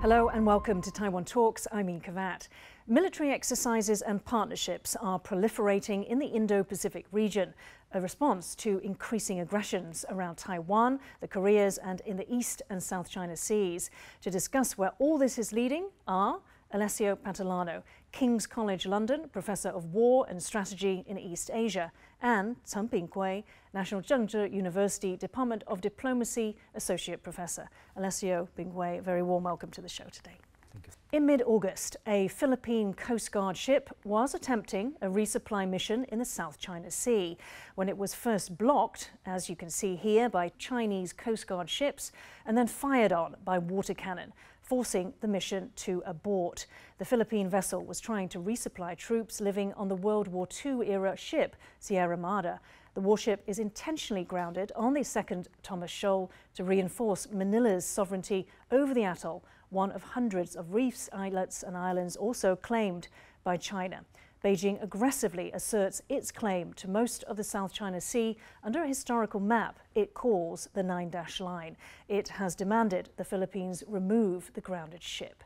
Hello and welcome to Taiwan Talks. I'm Yin Kavat. Military exercises and partnerships are proliferating in the Indo-Pacific region, a response to increasing aggressions around Taiwan, the Koreas and in the East and South China Seas. To discuss where all this is leading are Alessio Patalano, King's College London, Professor of War and Strategy in East Asia, and Chen Ping-kuei, National Chengchi University Department of Diplomacy Associate Professor. Alessio Ping-kuei, a very warm welcome to the show today. Thank you. In mid-August, a Philippine Coast Guard ship was attempting a resupply mission in the South China Sea. When it was first blocked, as you can see here, by Chinese Coast Guard ships and then fired on by water cannon, forcing the mission to abort. The Philippine vessel was trying to resupply troops living on the World War II-era ship Sierra Armada. The warship is intentionally grounded on the second Thomas Shoal to reinforce Manila's sovereignty over the atoll, one of hundreds of reefs, islets and islands also claimed by China. Beijing aggressively asserts its claim to most of the South China Sea under a historical map it calls the 9-dash line. It has demanded the Philippines remove the grounded ship.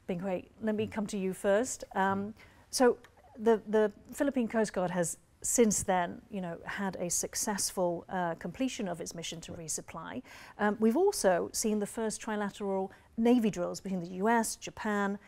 Ping-kuei, let me come to you first. So the Philippine Coast Guard has since then, had a successful completion of its mission to resupply. We've also seen the first trilateral Navy drills between the US, Japan,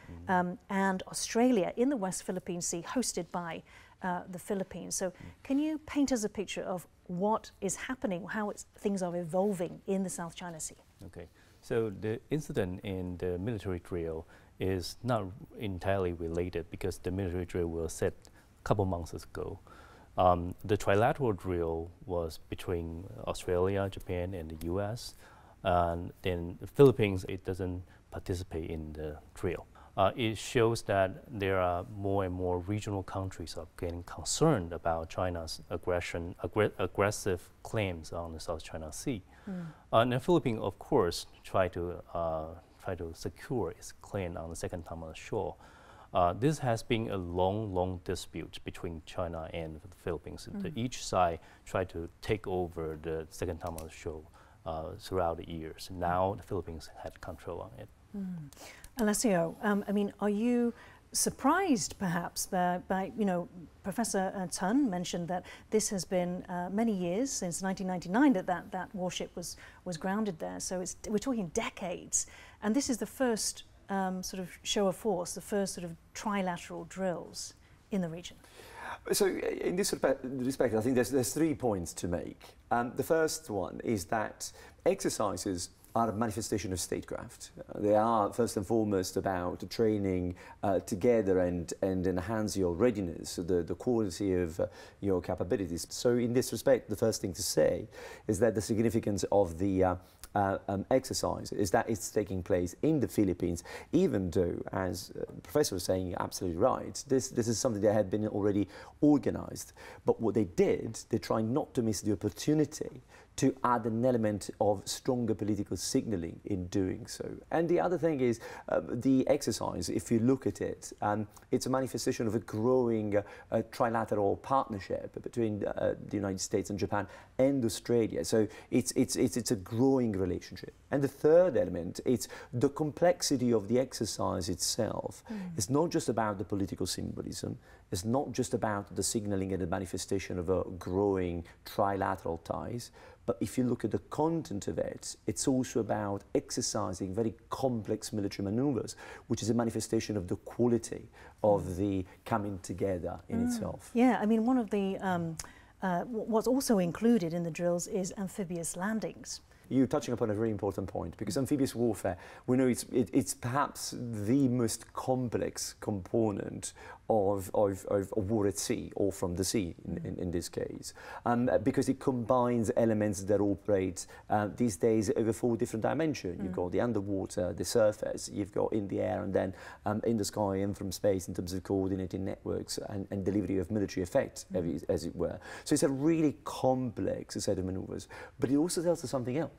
and Australia in the West Philippine Sea, hosted by the Philippines. So can you paint us a picture of what is happening, how things are evolving in the South China Sea? Okay, so the incident in the military drill is not entirely related because the military drill was set a couple months ago. The trilateral drill was between Australia, Japan, and the US. And then the Philippines, it doesn't participate in the drill. It shows that there are more and more regional countries are getting concerned about China's aggressive claims on the South China Sea. And the Philippines, of course, try to secure its claim on the second Thomas Shoal. This has been a long dispute between China and the Philippines. Each side tried to take over the second Thomas Shoal throughout the years. Now the Philippines had control on it. Alessio, I mean, are you surprised perhaps by Professor Chen mentioned that this has been many years, since 1999, that warship was grounded there. So we're talking decades. And this is the first sort of show of force, the first sort of trilateral drills in the region. So in this respect, I think there's 3 points to make. The first one is that exercises are a manifestation of statecraft. They are first and foremost about training together and enhance your readiness, the quality of your capabilities. So in this respect, the first thing to say is that the significance of the exercise is that it's taking place in the Philippines, even though, as the professor was saying, absolutely right, this is something that had been already organized. But what they did, they tried not to miss the opportunity to add an element of stronger political signaling in doing so. And the other thing is the exercise, if you look at it, it's a manifestation of a growing trilateral partnership between the United States and Japan and Australia. So it's a growing relationship. And the third element, it's the complexity of the exercise itself. It's not just about the political symbolism. It's not just about the signaling and the manifestation of a growing trilateral ties. But if you look at the content of it, it's also about exercising very complex military maneuvers, which is a manifestation of the quality of the coming together in itself. Yeah, I mean, one of the, what's also included in the drills is amphibious landings. You're touching upon a very important point, because amphibious warfare, we know it's perhaps the most complex component of war at sea, or from the sea in this case, because it combines elements that operate these days over 4 different dimensions. You've got the underwater, the surface, you've got in the air, and then in the sky and from space in terms of coordinating networks and delivery of military effect, as it were. So it's a really complex set of maneuvers, but it also tells us something else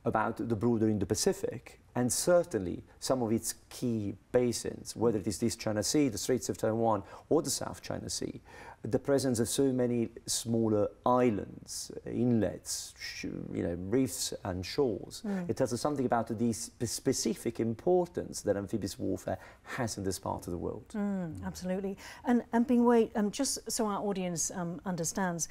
about the broader Indo-Pacific and certainly some of its key basins, whether it is this China Sea, the Straits of Taiwan, or the South China Sea, the presence of so many smaller islands, inlets, reefs and shores. It tells us something about the specific importance that amphibious warfare has in this part of the world. Absolutely. And Ping-kuei, just so our audience understands,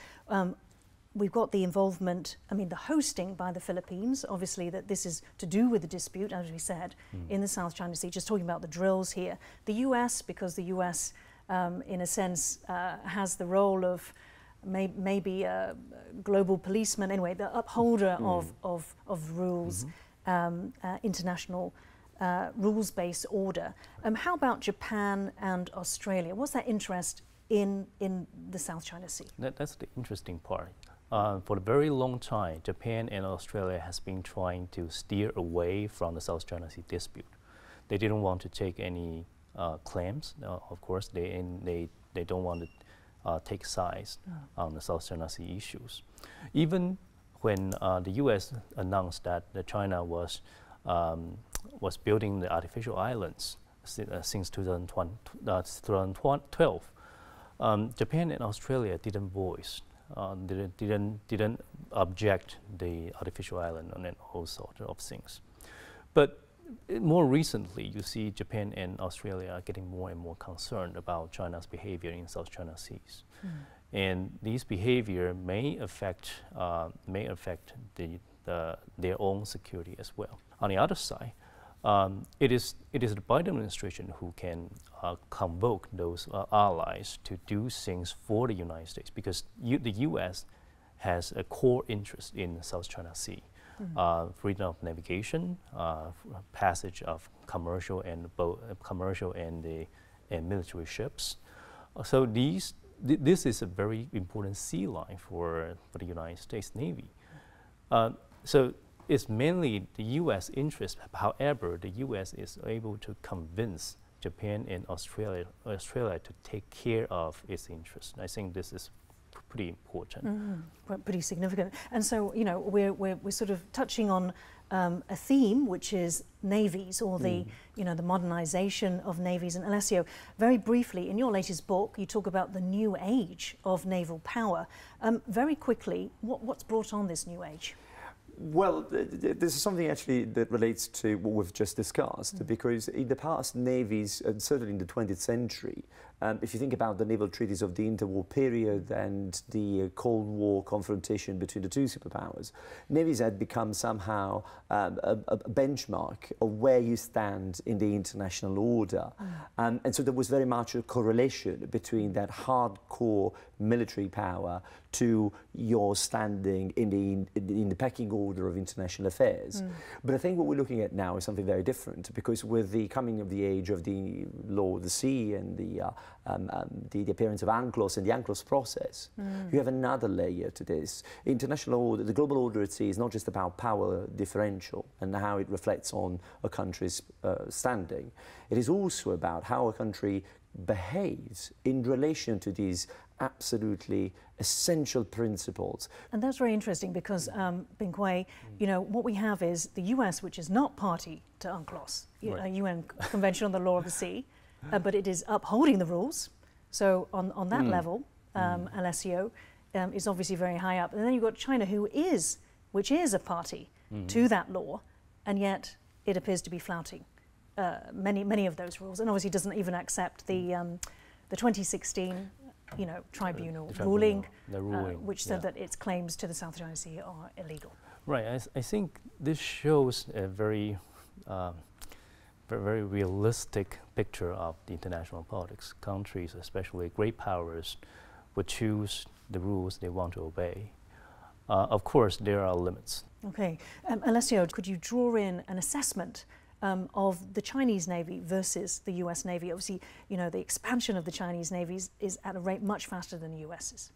we've got the involvement, the hosting by the Philippines, obviously that this is to do with the dispute, as we said, in the South China Sea, just talking about the drills here. The US, because the US, in a sense, has the role of maybe a global policeman, anyway, the upholder of rules, international rules-based order. How about Japan and Australia? What's their interest in the South China Sea? That's the interesting part. For a very long time, Japan and Australia has been trying to steer away from the South China Sea dispute. They didn't want to take any claims. Of course, they don't want to take sides on the South China Sea issues. Even when the U.S. announced that China was building the artificial islands since 2012, Japan and Australia didn't voice. Didn't object the artificial island and all sorts of things. But more recently, you see Japan and Australia are getting more and more concerned about China's behavior in South China Seas. And these behavior may affect their own security as well. On the other side, it is the Biden administration who can convoke those allies to do things for the United States, because the U.S. has a core interest in South China Sea, freedom of navigation, passage of commercial and military ships. So this is a very important sea line for the United States Navy. So it's mainly the U.S. interest. However, the U.S. is able to convince Japan and Australia to take care of its interests. I think this is pretty important. Pretty significant. And so, we're sort of touching on a theme, which is navies, or the modernization of navies. And Alessio, very briefly, in your latest book, you talk about the new age of naval power. Very quickly, what's brought on this new age? Well, this is something actually that relates to what we've just discussed, because in the past, navies, and certainly in the 20th century, if you think about the naval treaties of the interwar period and the Cold War confrontation between the two superpowers, navies had become somehow a benchmark of where you stand in the international order. And so there was very much a correlation between that hardcore military power to your standing in the pecking order of international affairs. But I think what we're looking at now is something very different, because with the coming of the age of the law of the sea and the appearance of UNCLOS and the UNCLOS process, you have another layer to this. International order, the global order at sea, is not just about power differential and how it reflects on a country's standing. It is also about how a country behaves in relation to these absolutely essential principles. And that's very interesting, because Ping-kuei, what we have is the US, which is not party to UNCLOS, UN Convention on the Law of the Sea, but it is upholding the rules. So on that level, Alessio is obviously very high up. And then you've got China, which is a party to that law, and yet it appears to be flouting many of those rules, and obviously doesn't even accept the 2016 tribunal ruling, which said that its claims to the South China Sea are illegal. Right. I think this shows a very realistic picture of the international politics. Countries, especially great powers, would choose the rules they want to obey. Of course, there are limits. Okay. Alessio, could you draw in an assessment of the Chinese Navy versus the US Navy? Obviously, the expansion of the Chinese Navy is at a rate much faster than the US's.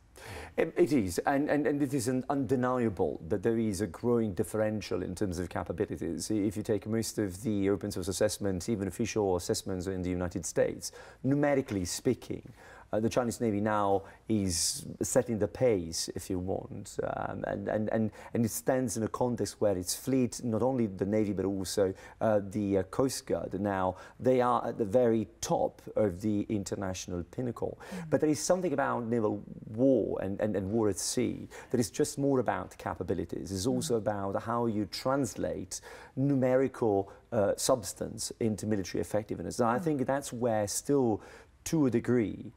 It is, and it is undeniable that there is a growing differential in terms of capabilities. If you take most of the open source assessments, even official assessments in the United States, numerically speaking, The Chinese Navy now is setting the pace, if you want, and it stands in a context where its fleet, not only the Navy but also the Coast Guard, now they are at the very top of the international pinnacle. But there is something about naval war and war at sea that is just more about capabilities. It's also about how you translate numerical substance into military effectiveness. And I think that's where still, to a degree,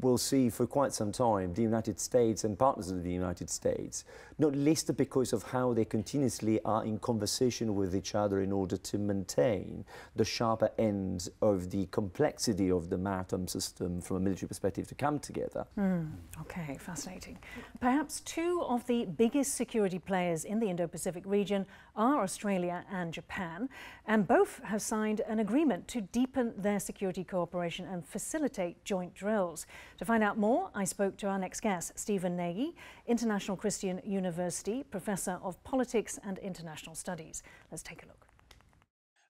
we'll see for quite some time the United States and partners of the United States, not least because of how they continuously are in conversation with each other in order to maintain the sharper end of the complexity of the maritime system from a military perspective to come together. Okay, fascinating. Perhaps two of the biggest security players in the Indo-Pacific region are Australia and Japan, and both have signed an agreement to deepen their security cooperation and facilitate joint drills. To find out more, I spoke to our next guest, Stephen Nagy, International Christian University Professor of Politics and International Studies. Let's take a look.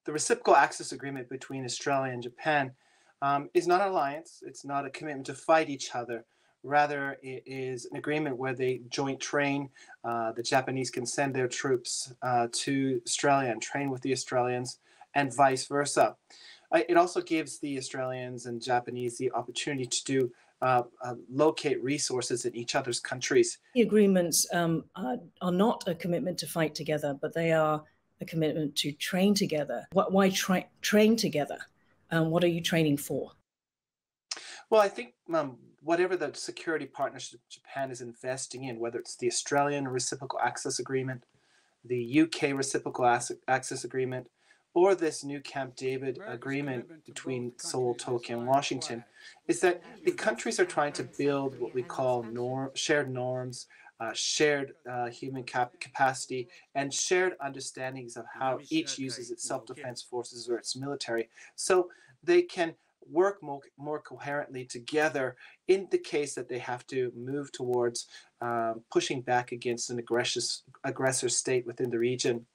The reciprocal access agreement between Australia and Japan is not an alliance. It's not a commitment to fight each other. Rather, it is an agreement where they joint train. The Japanese can send their troops to Australia and train with the Australians, and vice versa. It also gives the Australians and Japanese the opportunity to do locate resources in each other's countries. The agreements are not a commitment to fight together, but they are a commitment to train together. Why train together? What are you training for? Well, I think whatever the security partnership Japan is investing in, whether it's the Australian Reciprocal Access Agreement, the UK Reciprocal Access Agreement, or this new Camp David agreement between Seoul, Tokyo, and Washington, is that the countries are trying to build what we call shared norms, shared human capacity, and shared understandings of how each uses its self-defense forces or its military, so they can work more coherently together in the case that they have to move towards pushing back against an aggressor state within the region.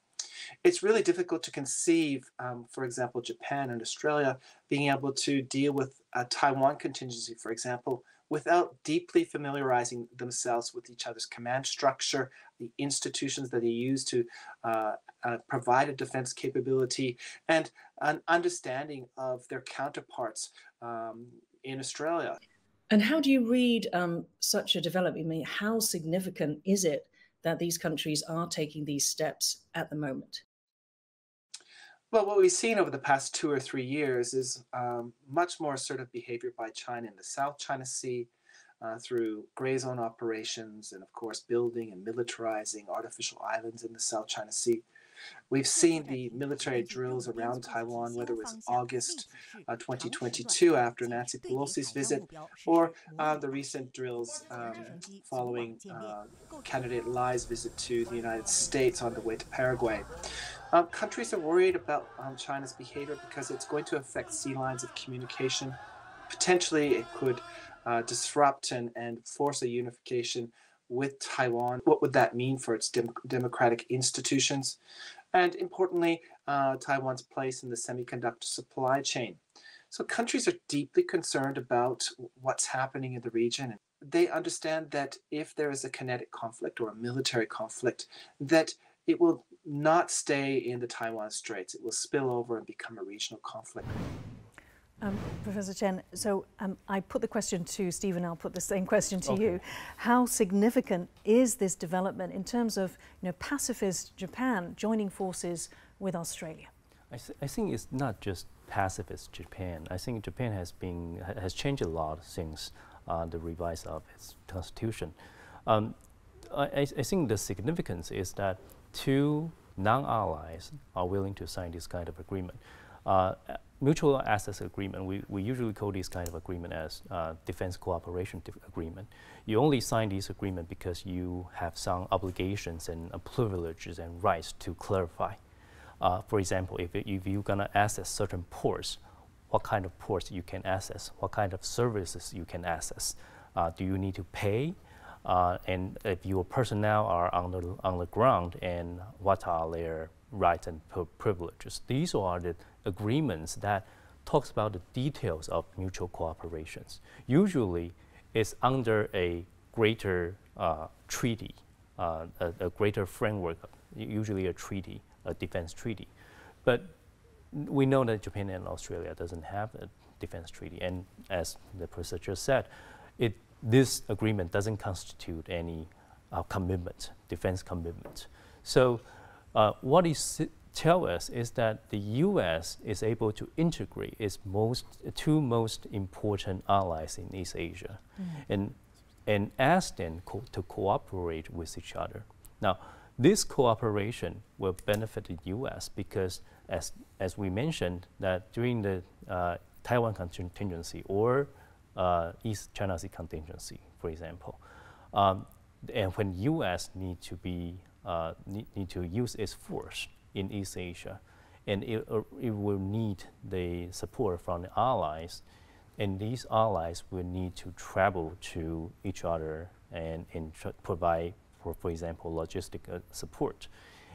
It's really difficult to conceive, for example, Japan and Australia being able to deal with a Taiwan contingency, for example, without deeply familiarizing themselves with each other's command structure, the institutions that they use to provide a defense capability, and an understanding of their counterparts in Australia. And how do you read such a development? I mean, how significant is it that these countries are taking these steps at the moment? Well, what we've seen over the past 2 or 3 years is much more assertive behavior by China in the South China Sea through gray zone operations and, of course, building and militarizing artificial islands in the South China Sea. We've seen the military drills around Taiwan, whether it was August 2022 after Nancy Pelosi's visit, or the recent drills following candidate Lai's visit to the United States on the way to Paraguay. Countries are worried about China's behavior because it's going to affect sea lines of communication. Potentially, it could disrupt and force a unification with Taiwan. What would that mean for its democratic institutions? And importantly, Taiwan's place in the semiconductor supply chain. So countries are deeply concerned about what's happening in the region. They understand that if there is a kinetic conflict or a military conflict, that it will not stay in the Taiwan Straits. It will spill over and become a regional conflict. Professor Chen, so I put the question to Stephen, I'll put the same question to you. How significant is this development in terms of pacifist Japan joining forces with Australia? I think it's not just pacifist Japan. I think Japan has changed a lot since the revise of its constitution. I think the significance is that two non-allies are willing to sign this kind of agreement. Mutual access agreement, we usually call this kind of agreement as defense cooperation agreement. You only sign this agreement because you have some obligations and privileges and rights to clarify. For example, if you're going to access certain ports, what kind of ports you can access, what kind of services you can access. Do you need to pay? And if your personnel are on the ground, and what are their rights and privileges? These are the agreements that talks about the details of mutual cooperations. Usually, it's under a greater treaty, a greater framework, usually a treaty, a defense treaty. But we know that Japan and Australia doesn't have a defense treaty, and as the professor just said, this agreement doesn't constitute any commitment, defense commitment. So what it tells us is that the U.S. is able to integrate its two most important allies in East Asia, and ask them to cooperate with each other. Now, this cooperation will benefit the U.S. because, as we mentioned, that during the Taiwan contingency or East China Sea contingency, for example, and when U.S. need to use its force in East Asia, and it will need the support from the allies, and these allies will need to travel to each other and provide, for example, logistic support,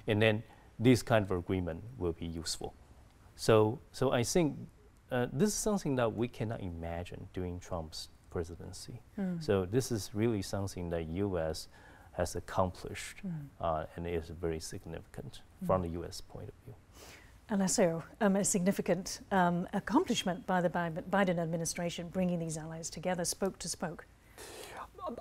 and then this kind of agreement will be useful. So I think this is something that we cannot imagine during Trump's presidency. So this is really something that U.S. has accomplished, and it is very significant from the U.S. point of view. Alessio, a significant accomplishment by the Biden administration, bringing these allies together, spoke to spoke.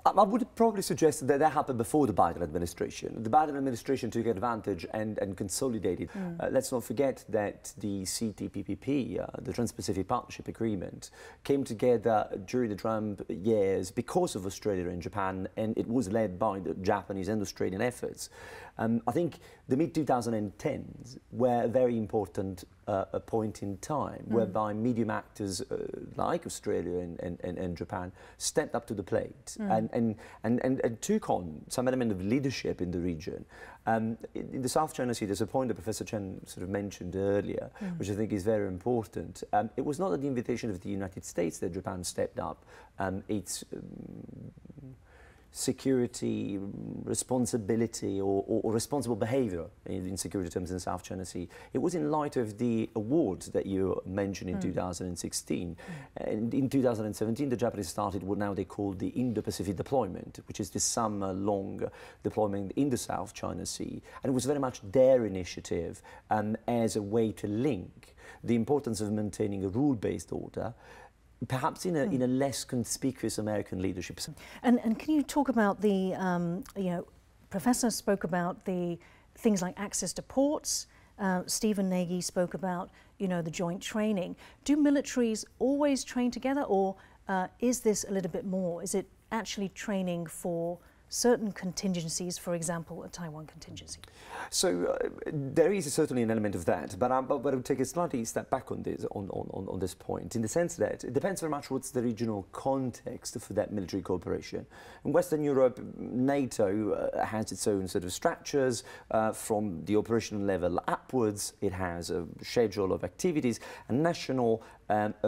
I would probably suggest that happened before the Biden administration. The Biden administration took advantage and consolidated. Let's not forget that the CTPPP, the Trans-Pacific Partnership Agreement, came together during the Trump years because of Australia and Japan, and it was led by the Japanese and Australian efforts. I think the mid-2010s were a very important a point in time whereby medium actors like Australia and Japan stepped up to the plate and took on some element of leadership in the region. In the South China Sea, there's a point that Professor Chen sort of mentioned earlier, which I think is very important. It was not at the invitation of the United States that Japan stepped up its security responsibility or responsible behavior in security terms in the South China Sea. It was in light of the awards that you mentioned in 2016. And in 2017, the Japanese started what now they call the Indo-Pacific deployment, which is this summer-long deployment in the South China Sea. And it was very much their initiative as a way to link the importance of maintaining a rule-based order perhaps in a less conspicuous American leadership. And can you talk about the, Professor spoke about the things like access to ports. Stephen Nagy spoke about, the joint training. Do militaries always train together, or is this a little bit more? Is it actually training for certain contingencies, for example, a Taiwan contingency? So there is certainly an element of that, but I would take a slightly step back on this point, in the sense that it depends very much what's the regional context for that military cooperation. In Western Europe, NATO has its own sort of structures from the operational level upwards. It has a schedule of activities and national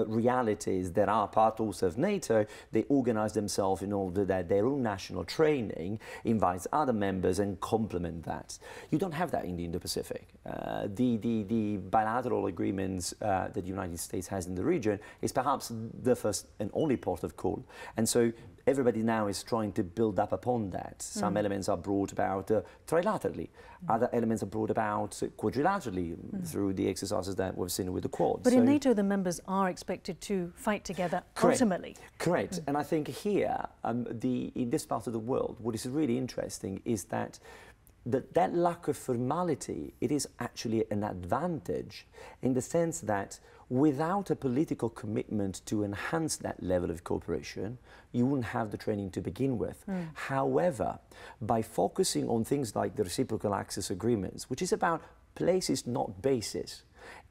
realities that are part also of NATO. They organize themselves in order that their own national training invites other members and complement that. You don't have that in the Indo-Pacific. The bilateral agreements that the United States has in the region is perhaps the first and only port of call. And so everybody now is trying to build up upon that. Some elements are brought about trilaterally. Other elements are brought about quadrilaterally through the exercises that we've seen with the Quad. But in NATO, the members are expected to fight together ultimately. Correct. And I think here, in this part of the world, what is really interesting is that that lack of formality, it is actually an advantage in the sense that without a political commitment to enhance that level of cooperation, you wouldn't have the training to begin with. However, by focusing on things like the reciprocal access agreements, which is about places, not bases,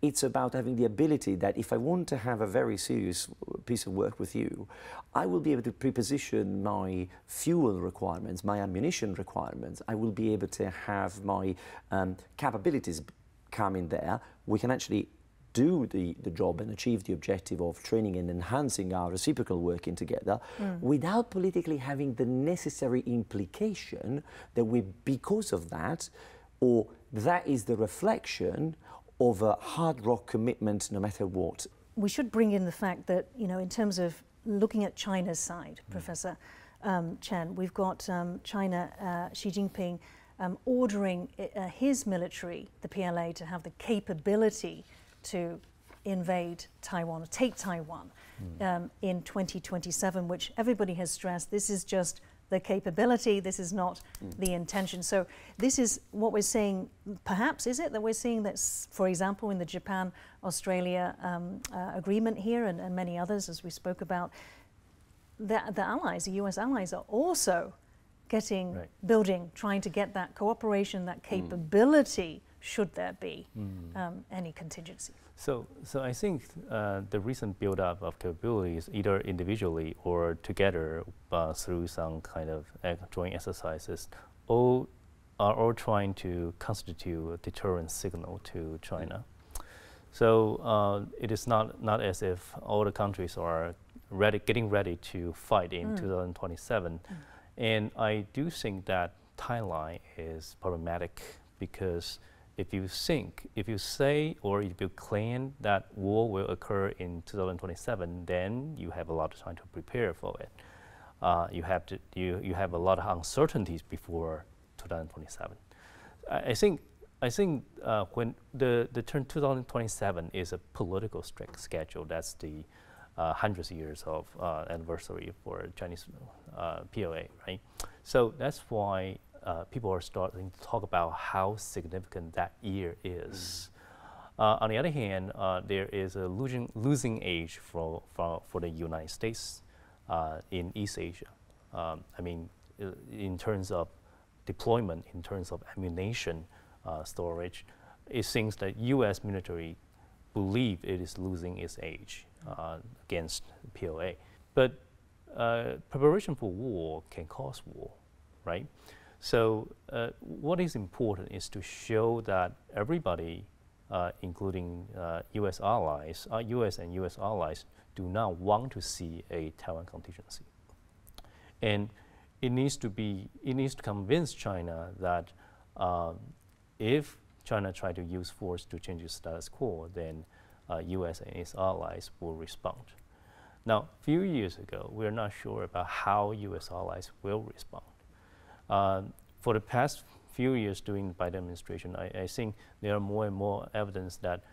it's about having the ability that if I want to have a very serious piece of work with you, I will be able to preposition my fuel requirements, my ammunition requirements. I will be able to have my capabilities come in there. We can actually do the job and achieve the objective of training and enhancing our reciprocal working together without politically having the necessary implication that we, because of that, or that is the reflection of a hard rock commitment no matter what. we should bring in the fact that, you know, in terms of looking at China's side, Professor Chen, we've got China, Xi Jinping, ordering his military, the PLA, to have the capability to invade Taiwan, or take Taiwan in 2027, which everybody has stressed, this is just the capability, this is not the intention. So this is what we're seeing, perhaps, is it that we're seeing that, for example, in the Japan-Australia agreement here and many others, as we spoke about, the allies, the US allies, are also getting, building, trying to get that cooperation, that capability, should there be any contingency. So I think the recent build-up of capabilities, either individually or together through some kind of joint exercises, are all trying to constitute a deterrent signal to China. So it is not as if all the countries are getting ready to fight in 2027. And I do think that timeline is problematic, because if you say or if you claim that war will occur in 2027, then you have a lot of time to prepare for it. You have a lot of uncertainties before 2027. I think when the term 2027 is a political schedule. That's the 100 years of anniversary for Chinese PLA, right? So that's why people are starting to talk about how significant that year is. On the other hand, there is a losing age for the United States in East Asia. I mean, in terms of deployment, in terms of ammunition storage, it seems that U.S. military believe it is losing its age against PLA. But preparation for war can cause war, right? So what is important is to show that everybody, including U.S. allies, U.S. and U.S. allies, do not want to see a Taiwan contingency. And it needs to convince China that if China tries to use force to change its status quo, then U.S. and its allies will respond. Now, a few years ago, we're not sure about how U.S. allies will respond. For the past few years during the Biden administration, I think there are more and more evidence that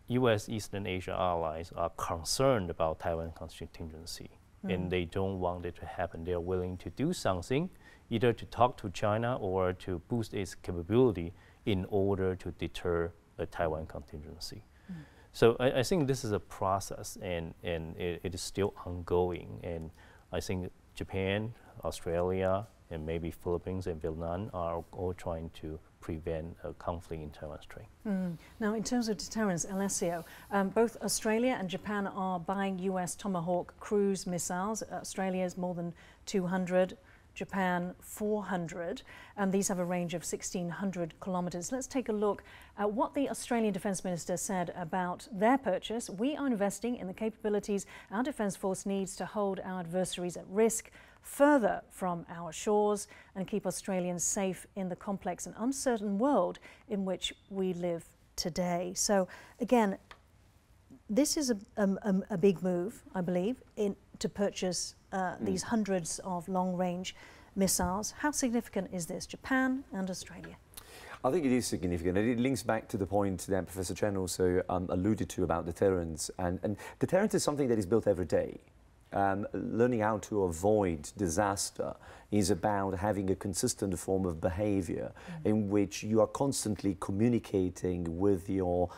U.S. Eastern Asia allies are concerned about Taiwan contingency, and they don't want it to happen. They are willing to do something, either to talk to China or to boost its capability in order to deter a Taiwan contingency. So I think this is a process, and it is still ongoing. And I think Japan, Australia, and maybe Philippines and Vietnam are all trying to prevent a conflict in Taiwan Strait. Now, in terms of deterrence, Alessio, both Australia and Japan are buying US Tomahawk cruise missiles. Australia is more than 200, Japan 400, and these have a range of 1,600 kilometres. Let's take a look at what the Australian Defence Minister said about their purchase. We are investing in the capabilities our Defence Force needs to hold our adversaries at risk further from our shores and keep Australians safe in the complex and uncertain world in which we live today. So again, this is a big move, I believe, to purchase these hundreds of long-range missiles. How significant is this, Japan and Australia? I think it is significant, and it links back to the point that Professor Chen also alluded to about deterrence. And deterrence is something that is built every day. Learning how to avoid disaster is about having a consistent form of behavior in which you are constantly communicating with your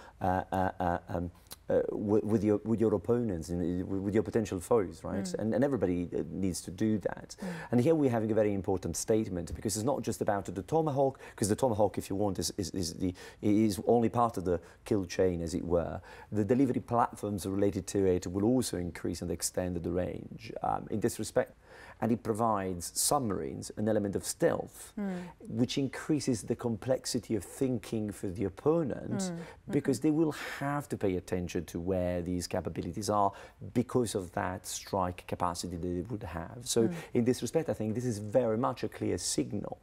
opponents and with your potential foes, right? And everybody needs to do that. And here we're having a very important statement, because it's not just about the Tomahawk, because the Tomahawk, if you want, is only part of the kill chain, as it were. The delivery platforms related to it will also increase and extend the range in this respect. And it provides submarines an element of stealth, which increases the complexity of thinking for the opponent, because they will have to pay attention closer to where these capabilities are because of that strike capacity that they would have. So in this respect, I think this is very much a clear signal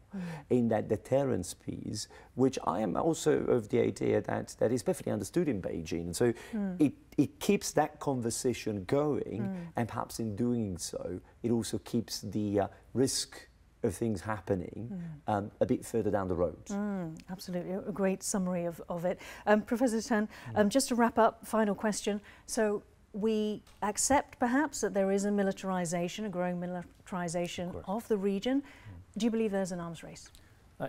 in that deterrence piece, which I am also of the idea that is perfectly understood in Beijing. So it keeps that conversation going, and perhaps in doing so, it also keeps the risk of things happening a bit further down the road. Absolutely, a great summary of it. Professor Chen, just to wrap up, final question. So we accept perhaps that there is a militarization, a growing militarization of the region. Do you believe there's an arms race? I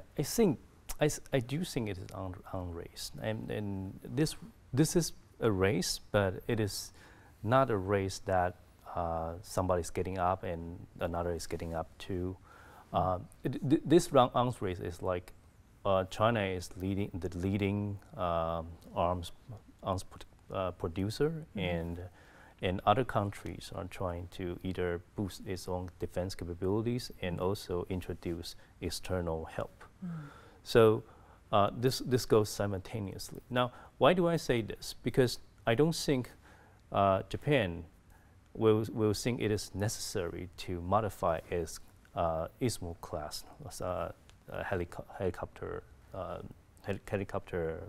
do think it is an arms race, and this is a race, but it is not a race that somebody's getting up and another is getting up too. This arms race is like China is the leading arms producer, and other countries are trying to either boost its own defense capabilities and also introduce external help. So this goes simultaneously. Now, why do I say this? Because I don't think Japan will think it is necessary to modify its Ismo class helicopter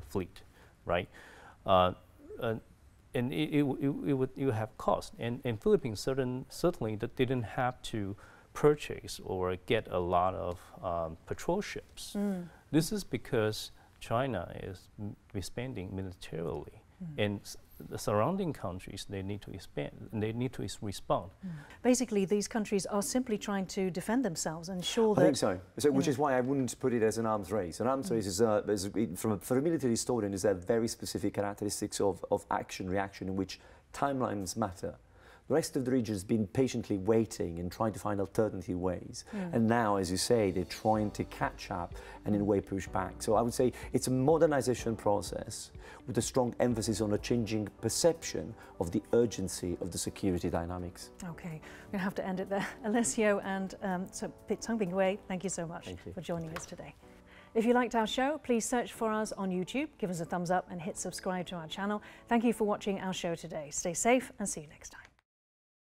fleet, right? And it would have cost. And Philippines certainly that didn't have to purchase or get a lot of patrol ships. This is because China is expanding militarily, and the surrounding countries, they need to expand, and they need to respond. Basically, these countries are simply trying to defend themselves and ensure that... I think so. Which is why I wouldn't put it as an arms race. An arms race is, for a military historian, is a very specific characteristics of action, reaction, in which timelines matter. The rest of the region has been patiently waiting and trying to find alternative ways. And now, as you say, they're trying to catch up and in a way push back. So I would say it's a modernization process with a strong emphasis on a changing perception of the urgency of the security dynamics. Okay, we're going to have to end it there. Alessio and Chen Ping-kuei, thank you so much for joining us today. If you liked our show, please search for us on YouTube, give us a thumbs up and hit subscribe to our channel. Thank you for watching our show today. Stay safe and see you next time.